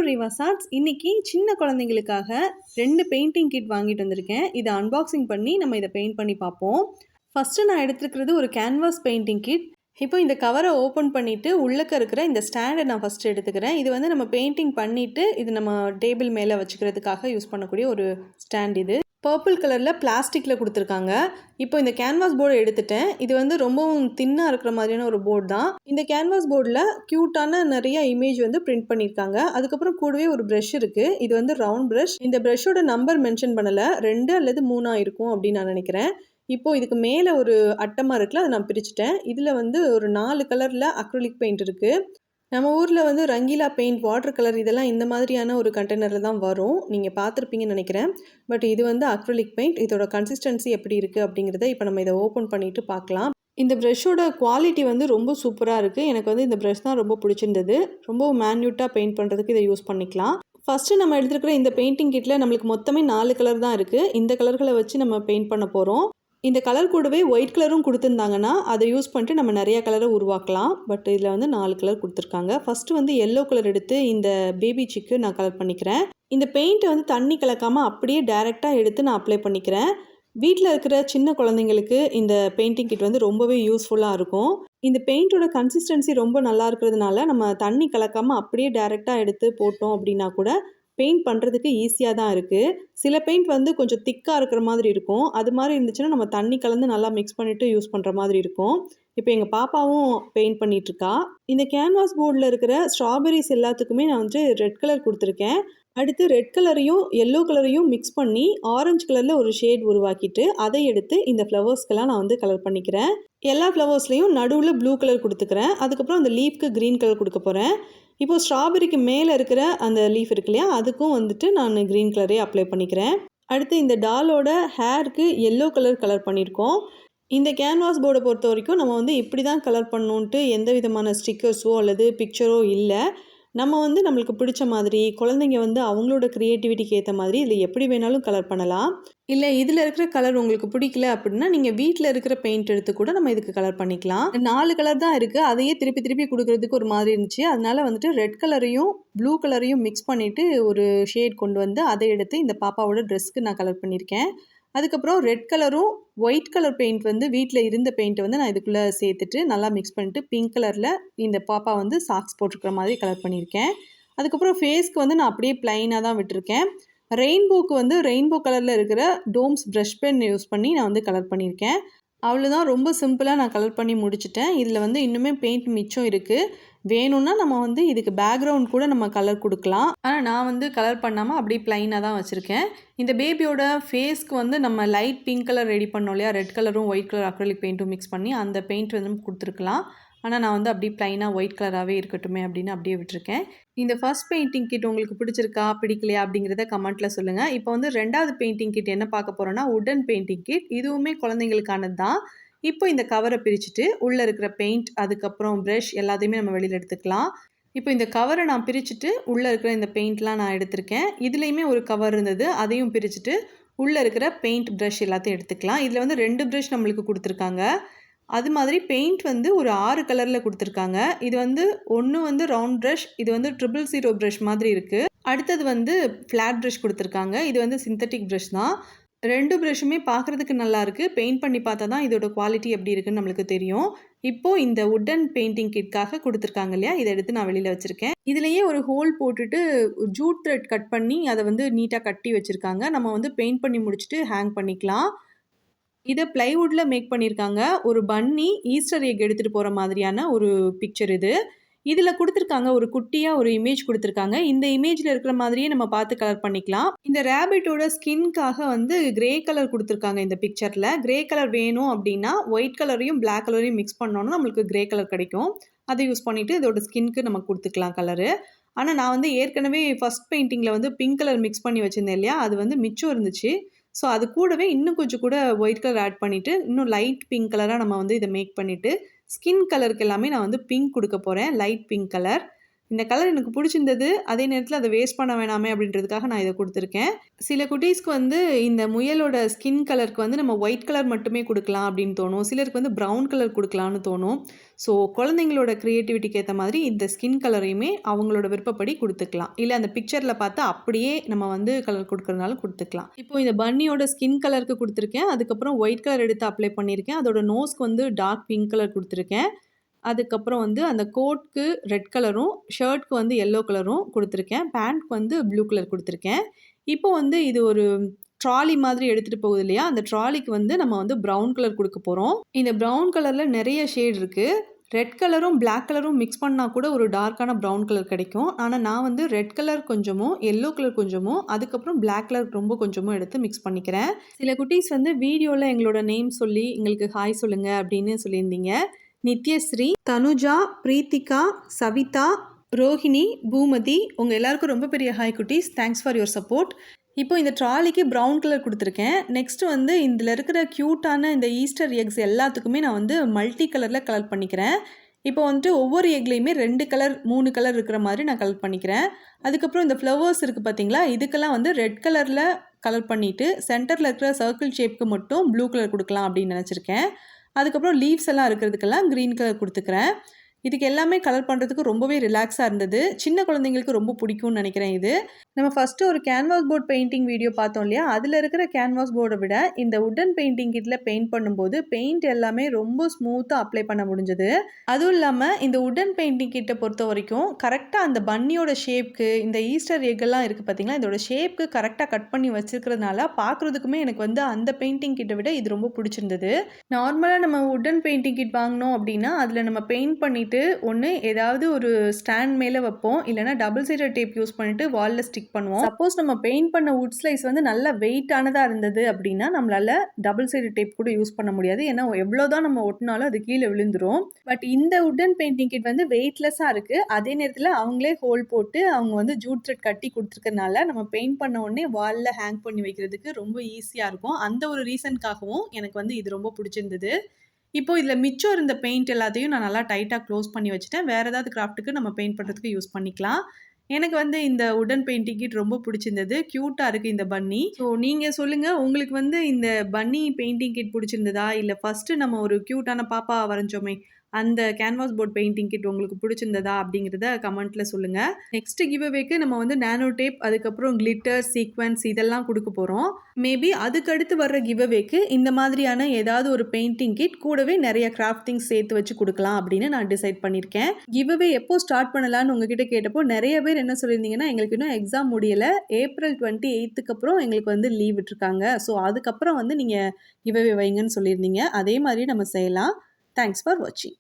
To Riwaaj arts. இன்னைக்கு சின்ன குழந்தைங்களுக்காக 2 பெயிண்டிங் கிட் வாங்கிட்டு வந்திருக்கேன். இதை அன்பாக்சிங் பண்ணி நம்ம இதை பெயிண்ட் பண்ணி பார்ப்போம். ஃபஸ்ட்டு நான் எடுத்துருக்கிறது ஒரு கேன்வாஸ் பெயிண்டிங் கிட். இப்போ இந்த கவரை ஓப்பன் பண்ணிவிட்டு உள்ளக்க இருக்கிற இந்த ஸ்டாண்டை நான் ஃபஸ்ட்டு எடுத்துக்கிறேன். இது வந்து நம்ம பெயிண்டிங் பண்ணிவிட்டு இது நம்ம டேபிள் மேலே வச்சுக்கிறதுக்காக யூஸ் பண்ணக்கூடிய ஒரு ஸ்டாண்ட் இது. பர்பிள் கலரில் பிளாஸ்டிக்கில் கொடுத்துருக்காங்க. இப்போ இந்த கேன்வாஸ் போர்டை எடுத்துட்டேன். இது வந்து ரொம்பவும் தின்னாக இருக்கிற மாதிரியான ஒரு போர்டு தான். இந்த கேன்வாஸ் போர்டில் க்யூட்டான நிறைய இமேஜ் வந்து பிரிண்ட் பண்ணியிருக்காங்க. அதுக்கப்புறம் கூடவே ஒரு ப்ரஷ் இருக்குது. இது வந்து ரவுண்ட் ப்ரஷ். இந்த ப்ரஷ்ஷோட நம்பர் மென்ஷன் பண்ணலை, 2 அல்லது 3 இருக்கும் அப்படின்னு நான் நினைக்கிறேன். இப்போது இதுக்கு மேலே ஒரு அட்டமாக இருக்குல்ல, அதை நான் பிரிச்சுட்டேன். இதில் வந்து ஒரு 4 கலரில் அக்ரிலிக் பெயிண்ட் இருக்குது. நம்ம ஊரில் வந்து ரங்கீலா பெயிண்ட், வாட்டர் கலர் இதெல்லாம் இந்த மாதிரியான ஒரு கண்டெய்னரில் தான் வரும். நீங்கள் பார்த்துருப்பீங்கன்னு நினைக்கிறேன். பட் இது வந்து அக்ரிலிக் பெயிண்ட். இதோட கன்சிஸ்டன்சி எப்படி இருக்குது அப்படிங்கிறத இப்போ நம்ம இதை ஓப்பன் பண்ணிவிட்டு பார்க்கலாம். இந்த ப்ரஷ்ஷோட குவாலிட்டி வந்து ரொம்ப சூப்பராக இருக்குது. எனக்கு வந்து இந்த ப்ரஷ் தான் ரொம்ப பிடிச்சிருந்தது. ரொம்ப மேன்யூட்டாக பெயிண்ட் பண்ணுறதுக்கு இதை யூஸ் பண்ணிக்கலாம். ஃபஸ்ட்டு நம்ம எடுத்துருக்கிற இந்த பெயிண்டிங் கிட்டில் நம்மளுக்கு மொத்தமே 4 கலர் தான் இருக்குது. இந்த கலர்களை வச்சு நம்ம பெயிண்ட் பண்ண போகிறோம். இந்த கலர் கூடவே ஒயிட் கலரும் கொடுத்துருந்தாங்கன்னா அதை யூஸ் பண்ணிட்டு நம்ம நிறைய கலரை உருவாக்கலாம். பட் இதில் வந்து 4 கலர் கொடுத்துருக்காங்க. ஃபஸ்ட்டு வந்து எல்லோ கலர் எடுத்து இந்த பேபி சிக்கு நான் கலர் பண்ணிக்கிறேன். இந்த பெயிண்ட்டை வந்து தண்ணி கலக்காமல் அப்படியே டைரெக்டாக எடுத்து நான் அப்ளை பண்ணிக்கிறேன். வீட்டில் இருக்கிற சின்ன குழந்தைங்களுக்கு இந்த பெயிண்டிங் கிட் வந்து ரொம்பவே யூஸ்ஃபுல்லாக இருக்கும். இந்த பெயிண்ட்டோட கன்சிஸ்டன்சி ரொம்ப நல்லா இருக்கிறதுனால நம்ம தண்ணி கலக்காமல் அப்படியே டைரெக்டாக எடுத்து போட்டோம் அப்படின்னா கூட பெயிண்ட் பண்ணுறதுக்கு ஈஸியாக தான் இருக்குது. சில பெயிண்ட் வந்து கொஞ்சம் திக்காக இருக்கிற மாதிரி இருக்கும். அது மாதிரி இருந்துச்சுன்னா நம்ம தண்ணி கலந்து நல்லா மிக்ஸ் பண்ணிவிட்டு யூஸ் பண்ணுற மாதிரி இருக்கும். இப்போ எங்கள் பாப்பாவும் பெயிண்ட் பண்ணிகிட்ருக்கா. இந்த கேன்வாஸ் போர்டில் இருக்கிற ஸ்ட்ராபெரிஸ் எல்லாத்துக்குமே நான் வந்து ரெட் கலர் கொடுத்துருக்கேன். அடுத்து ரெட் கலரையும் எல்லோ கலரையும் மிக்ஸ் பண்ணி ஆரஞ்சு கலரில் ஒரு ஷேட் உருவாக்கிட்டு அதை எடுத்து இந்த ஃப்ளவர்ஸ்க்கெல்லாம் நான் வந்து கலர் பண்ணிக்கிறேன். எல்லா ஃப்ளவர்ஸ்லேயும் நடுவில் ப்ளூ கலர் கொடுத்துக்கிறேன். அதுக்கப்புறம் அந்த லீஃப்க்கு க்ரீன் கலர் கொடுக்க போகிறேன். இப்போது ஸ்ட்ராபெரிக்கு மேலே இருக்கிற அந்த லீஃப் இருக்கு இல்லையா, அதுக்கும் வந்துட்டு நான் க்ரீன் கலரே அப்ளை பண்ணிக்கிறேன். அடுத்து இந்த டாலோட ஹேருக்கு எல்லோ கலர் பண்ணியிருக்கோம். இந்த கேன்வாஸ் போர்டை பொறுத்த வரைக்கும் நம்ம வந்து இப்படி தான் கலர் பண்ணணுன்ட்டு எந்த விதமான ஸ்டிக்கர்ஸோ அல்லது பிக்சரோ இல்லை. நம்ம வந்து நம்மளுக்கு பிடிச்ச மாதிரி குழந்தைங்க வந்து அவங்களோட க்ரியேட்டிவிட்டிக்கு ஏற்ற மாதிரி இதில் எப்படி வேணாலும் கலர் பண்ணலாம். இல்லை இதில் இருக்கிற கலர் உங்களுக்கு பிடிக்கல அப்படின்னா நீங்கள் வீட்டில் இருக்கிற பெயிண்ட் எடுத்து கூட நம்ம இதுக்கு கலர் பண்ணிக்கலாம். 4 கலர் தான் இருக்குது. அதையே திருப்பி கொடுக்கறதுக்கு ஒரு மாதிரி இருந்துச்சு. அதனால வந்துட்டு ரெட் கலரையும் ப்ளூ கலரையும் மிக்ஸ் பண்ணிவிட்டு ஒரு ஷேட் கொண்டு வந்து அதை எடுத்து இந்த பாப்பாவோட ட்ரெஸ்க்கு நான் கலர் பண்ணியிருக்கேன். அதுக்கப்புறம் ரெட் கலரும் ஒயிட் கலர் பெயிண்ட் வந்து வீட்டில் இருந்த பெயிண்ட்டை வந்து நான் இதுக்குள்ளே சேர்த்துட்டு நல்லா மிக்ஸ் பண்ணிட்டு பிங்க் கலரில் இந்த பாப்பா வந்து சாக்ஸ் போட்டிருக்கிற மாதிரி கலர் பண்ணியிருக்கேன். அதுக்கப்புறம் ஃபேஸ்க்கு வந்து நான் அப்படியே ப்ளைனாக தான் விட்டுருக்கேன். ரெயின்போக்கு வந்து ரெயின்போ கலரில் இருக்கிற டோம்ஸ் ப்ரஷ் பென் யூஸ் பண்ணி நான் வந்து கலர் பண்ணியிருக்கேன். அவ்வளோதான், ரொம்ப சிம்பிளாக நான் கலர் பண்ணி முடிச்சிட்டேன். இதில் வந்து இன்னுமே பெயிண்ட் மிச்சம் இருக்குது. வேணும்னா நம்ம வந்து இதுக்கு பேக்ரவுண்ட் கூட நம்ம கலர் கொடுக்கலாம். ஆனால் நான் வந்து கலர் பண்ணாமல் அப்படியே ப்ளைனாக தான் வச்சுருக்கேன். இந்த பேபியோட ஃபேஸ்க்கு வந்து நம்ம லைட் பிங்க் கலர் ரெடி பண்ணோம் இல்லையா, ரெட் கலரும் ஒயிட் கலர் அக்ரிலிக் பெயிண்ட்டும் மிக்ஸ் பண்ணி அந்த பெயிண்ட் வந்து கொடுத்துருக்கலாம். ஆனால் நான் வந்து அப்படியே ப்ளைனாக ஒயிட் கலராகவே இருக்கட்டுமே அப்படின்னு அப்படியே விட்டுருக்கேன். இந்த ஃபர்ஸ்ட் பெயிண்டிங் கிட் உங்களுக்கு பிடிச்சிருக்கா பிடிக்கலையா அப்படிங்கிறத கமெண்ட்டில் சொல்லுங்கள். இப்போ வந்து 2வது பெயிண்டிங் கிட் என்ன பார்க்க போகிறோன்னா உட்டன் பெயிண்டிங் கிட். இதுவுமே குழந்தைங்களுக்கானது தான். இப்போ இந்த கவரை பிரிச்சுட்டு உள்ளே இருக்கிற பெயிண்ட் அதுக்கப்புறம் ப்ரஷ் எல்லாத்தையுமே நம்ம வெளியில் எடுத்துக்கலாம். இப்போ இந்த கவரை நான் பிரிச்சுட்டு உள்ளே இருக்கிற இந்த பெயிண்ட்லாம் நான் எடுத்திருக்கேன். இதுலேயுமே ஒரு கவர் இருந்தது, அதையும் பிரிச்சுட்டு உள்ளே இருக்கிற பெயிண்ட் ப்ரஷ் எல்லாத்தையும் எடுத்துக்கலாம். இதில் வந்து 2 ப்ரஷ் நம்மளுக்கு கொடுத்துருக்காங்க. அது மாதிரி பெயிண்ட் வந்து ஒரு 6 கலரில் கொடுத்துருக்காங்க. இது வந்து ஒன்று வந்து ரவுண்ட் ப்ரஷ், இது வந்து 000 ப்ரஷ் மாதிரி இருக்குது. அடுத்தது வந்து ஃப்ளாட் ப்ரஷ் கொடுத்துருக்காங்க. இது வந்து சிந்தட்டிக் ப்ரஷ் தான். 2 ப்ரஷ்ஷுமே பார்க்குறதுக்கு நல்லாயிருக்கு. பெயிண்ட் பண்ணி பார்த்தா தான் இதோட குவாலிட்டி எப்படி இருக்குன்னு நம்மளுக்கு தெரியும். இப்போது இந்த உட்டன் பெயிண்டிங் கிட்காக கொடுத்துருக்காங்க இல்லையா, இதை எடுத்து நான் வெளியில் வச்சுருக்கேன். இதுலேயே ஒரு ஹோல் போட்டுட்டு ஜூட் த்ரெட் கட் பண்ணி அதை வந்து நீட்டாக கட்டி வச்சுருக்காங்க. நம்ம வந்து பெயிண்ட் பண்ணி முடிச்சுட்டு ஹேங் பண்ணிக்கலாம். இதை ப்ளைவுட்டில் மேக் பண்ணியிருக்காங்க. ஒரு பன்னி ஈஸ்டர் எக் எடுத்துகிட்டு போகிற மாதிரியான ஒரு பிக்சர் இது. இதில் கொடுத்துருக்காங்க ஒரு குட்டியாக ஒரு இமேஜ் கொடுத்துருக்காங்க. இந்த இமேஜில் இருக்கிற மாதிரியே நம்ம பார்த்து கலர் பண்ணிக்கலாம். இந்த ரேபிட்டோட ஸ்கின்காக வந்து கிரே கலர் கொடுத்துருக்காங்க இந்த பிக்சரில். கிரே கலர் வேணும் அப்படின்னா ஒயிட் கலரையும் பிளாக் கலரையும் மிக்ஸ் பண்ணோன்னா நம்மளுக்கு கிரே கலர் கிடைக்கும். அதை யூஸ் பண்ணிவிட்டு இதோட ஸ்கின்க்கு நம்ம கொடுத்துக்கலாம் கலரு. ஆனால் நான் வந்து ஏற்கனவே ஃபஸ்ட் பெயிண்டிங்கில் வந்து பிங்க் கலர் மிக்ஸ் பண்ணி வச்சுருந்தேன் இல்லையா, அது வந்து மிச்சம் இருந்துச்சு. ஸோ அது கூடவே இன்னும் கொஞ்சம் கூட ஒயிட் கலர் ஆட் பண்ணிவிட்டு இன்னும் லைட் பிங்க் கலராக நம்ம வந்து இதை மேக் பண்ணிவிட்டு ஸ்கின் கலருக்கு எல்லாமே நான் வந்து பிங்க் கொடுக்க போகிறேன், லைட் பிங்க் கலர். இந்த கலர் எனக்கு பிடிச்சிருந்தது. அதே நேரத்தில அத வேஸ்ட் பண்ண வேணாமே அப்படின்றதுக்காக நான் இத குடுத்துருக்கேன். சில குட்டீஸ்க்கு வந்து இந்த முயலோட ஸ்கின் கலருக்கு வந்து நம்ம ஒயிட் கலர் மட்டுமே குடுக்கலாம் அப்படின்னு தோணும். சிலருக்கு வந்து ப்ரவுன் கலர் குடுக்கலான்னு தோணும். ஸோ குழந்தைங்களோட கிரியேட்டிவிட்டிக்கு ஏத்த மாதிரி இந்த ஸ்கின் கலரையுமே அவங்களோட விருப்பப்படி குடுத்துக்கலாம். இல்ல அந்த பிக்சர்ல பார்த்து அப்படியே நம்ம வந்து கலர் குடுக்கறதுனாலும் குடுத்துக்கலாம். இப்போ இந்த பன்னியோட ஸ்கின் கலருக்கு குடுத்துருக்கேன். அதுக்கப்புறம் ஒயிட் கலர் எடுத்து அப்ளை பண்ணியிருக்கேன். அதோட நோஸ்க்கு வந்து டார்க் பிங்க் கலர் குடுத்துருக்கேன். அதுக்கப்புறம் வந்து அந்த கோட்க்கு ரெட் கலரும், ஷர்ட்க்கு வந்து எல்லோ கலரும் குடுத்துருக்கேன். பேண்ட்க்கு வந்து ப்ளூ கலர் குடுத்துருக்கேன். இப்போ வந்து இது ஒரு ட்ராலி மாதிரி எடுத்துட்டு போகுது இல்லையா? அந்த ட்ராலிக்கு வந்து நம்ம வந்து ப்ரவுன் கலர் குடுக்க போறோம். இந்த ப்ரவுன் கலர்ல நெறைய ஷேட் இருக்கு. ரெட் கலரும், பிளாக் கலரும் மிக்ஸ் பண்ணா கூட ஒரு டார்க்கான ப்ரவுன் கலர் கிடைக்கும். ஆனா நான் வந்து ரெட் கலர் கொஞ்சமும், எல்லோ கலர் கொஞ்சமும், அதுக்கப்புறம் பிளாக் கலர் ரொம்ப கொஞ்சமும் எடுத்து மிக்ஸ் பண்ணிக்கிறேன். சில குட்டீஸ் வந்து வீடியோல எங்களோட நேம் சொல்லி எங்களுக்கு ஹாய் சொல்லுங்க அப்படின்னு சொல்லியிருந்தீங்க. நித்யஸ்ரீ, தனுஜா, பிரீத்திகா, சவிதா, ரோஹிணி, பூமதி உங்க எல்லாருக்கும் ரொம்ப பெரிய ஹாய் குட்டீஸ். Thanks for your support. இப்போ இந்த ட்ராலிக்கு ப்ரவுன் கலர் குடுத்துருக்கேன். நெக்ஸ்ட் வந்து இதில இருக்கிற கியூட்டான இந்த ஈஸ்டர் எக்ஸ் எல்லாத்துக்குமே நான் வந்து மல்டி கலர்ல கலர் பண்ணிக்கிறேன். இப்போ வந்துட்டு ஒவ்வொரு எக்லயுமே 2 கலர், 3 கலர் இருக்கிற மாதிரி நான் கலர் பண்ணிக்கிறேன். அதுக்கப்புறம் இந்த ஃப்ளவர்ஸ் இருக்கு பார்த்தீங்களா? இதுக்கெல்லாம் வந்து ரெட் கலர்ல கலர் பண்ணிட்டு, சென்டர்ல இருக்கிற சர்க்கிள் ஷேப்க்கு மட்டும் ப்ளூ கலர் குடுக்கலாம் அப்படின்னு நெனச்சிருக்கேன். அதுக்கப்புறம் லீவ்ஸ் எல்லாம் இருக்கிறதுக்கெல்லாம் கிரீன் கலர் குடுத்துக்கிறேன். இதுக்கு எல்லாமே கலர் பண்ணுறதுக்கு ரொம்பவே ரிலாக்ஸாக இருந்தது. சின்ன குழந்தைங்களுக்கு ரொம்ப பிடிக்கும்னு நினைக்கிறேன் இது. நம்ம ஃபஸ்ட்டு ஒரு கேன்வாஸ் போர்ட் பெயிண்டிங் வீடியோ பார்த்தோம் இல்லையா? அதில் இருக்கிற கேன்வாஸ் போர்டை விட இந்த வுட்டன் பெயிண்டிங் கிட்ல பெயிண்ட் பண்ணும்போது பெயிண்ட் எல்லாமே ரொம்ப ஸ்மூத்தாக அப்ளை பண்ண முடிஞ்சது. அதுவும் இல்லாமல் இந்த வுட்டன் பெயிண்டிங் கிட்டை பொறுத்த வரைக்கும் கரெக்டாக அந்த பன்னியோட ஷேப்க்கு இந்த ஈஸ்டர் எக்கெல்லாம் இருக்குது பார்த்தீங்களா? இதோட ஷேப்க்கு கரெக்டாக கட் பண்ணி வச்சிருக்கிறதுனால பார்க்குறதுக்குமே எனக்கு வந்து அந்த பெயிண்டிங் கிட்டை விட இது ரொம்ப பிடிச்சிருந்தது. நார்மலாக நம்ம வுட்டன் பெயிண்டிங் கிட் வாங்கினோம் அப்படின்னா அதில் நம்ம பெயிண்ட் பண்ணிட்டு ஒன்று ஏதாவது ஒரு ஸ்டாண்ட் மேலே வைப்போம். இல்லைனா டபுள் சைடட் டேப் யூஸ் பண்ணிட்டு வாலில் ஸ்டிக் பண்ணுவோம். சப்போஸ் நம்ம பெயிண்ட் பண்ண வுட் ஸ்லைஸ் வந்து நல்ல வெயிட்டானதாக இருந்தது அப்படின்னா நம்மளால டபுள் சைடட் டேப் கூட யூஸ் பண்ண முடியாது. ஏன்னா எவ்வளோதான் நம்ம ஒட்டினாலும் அது கீழே விழுந்துரும். பட் இந்த வுட்டன் பெயிண்டிங் கிட் வந்து வெயிட்லெஸ்ஸாக இருக்குது. அதே நேரத்தில் அவங்களே ஹோல் போட்டு அவங்க வந்து ஜூட் த்ரெட் கட்டி கொடுத்துருக்கறனால நம்ம பெயிண்ட் பண்ண உடனே வாலில் ஹேங் பண்ணி வைக்கிறதுக்கு ரொம்ப ஈஸியாக இருக்கும். அந்த ஒரு ரீசனுக்காகவும் எனக்கு வந்து இது ரொம்ப பிடிச்சிருந்தது. இப்போ இதில மிச்சம் இருந்த பெயிண்ட் எல்லாத்தையும் நான் நல்லா டைட்டா க்ளோஸ் பண்ணி வச்சுட்டேன். வேற ஏதாவது கிராஃப்ட்டுக்கு நம்ம பெயிண்ட் பண்ணுறதுக்கு யூஸ் பண்ணிக்கலாம். எனக்கு வந்து இந்த வுட்டன் பெயிண்டிங் கிட் ரொம்ப பிடிச்சிருந்தது. கியூட்டா இருக்கு இந்த பன்னி. ஸோ நீங்க சொல்லுங்க, உங்களுக்கு வந்து இந்த பன்னி பெயிண்டிங் கிட் பிடிச்சிருந்ததா? இல்ல ஃபர்ஸ்ட்டு நம்ம ஒரு கியூட்டான பாப்பா வரைஞ்சோமே, அந்த கேன்வாஸ் போர்ட் பெயிண்டிங் கிட் உங்களுக்கு பிடிச்சிருந்ததா? அப்படிங்கிறத கமெண்ட்ல சொல்லுங்க. நெக்ஸ்ட் கிவ் அவேக்கு நம்ம வந்து நானோ டேப், அதுக்கப்புறம் கிளிட்டர், சீக்வென்ஸ் இதெல்லாம் குடுக்க போறோம். மேபி அதுக்கடுத்து வர்ற கிவ் அவேக்கு இந்த மாதிரியான ஏதாவது ஒரு பெயிண்டிங் கிட் கூடவே நிறைய கிராஃப்ட் திங்ஸ் சேர்த்து வச்சு குடுக்கலாம் அப்படின்னு நான் டிசைட் பண்ணியிருக்கேன். கிவ் அவே எப்போ ஸ்டார்ட் பண்ணலாம்னு உங்ககிட்ட கேட்டப்போ நிறைய பேர் என்ன சொல்லியிருந்தீங்கன்னா, எங்களுக்கு இன்னும் எக்ஸாம் முடியல. ஏப்ரல் 28க்கு அப்புறம் எங்களுக்கு வந்து லீவ் விட்டுருக்காங்க. ஸோ அதுக்கப்புறம் வந்து நீங்க கிவ் அவே வைங்கன்னு சொல்லியிருந்தீங்க. அதே மாதிரி நம்ம செய்யலாம். தேங்க்ஸ் ஃபார் வாட்சிங்.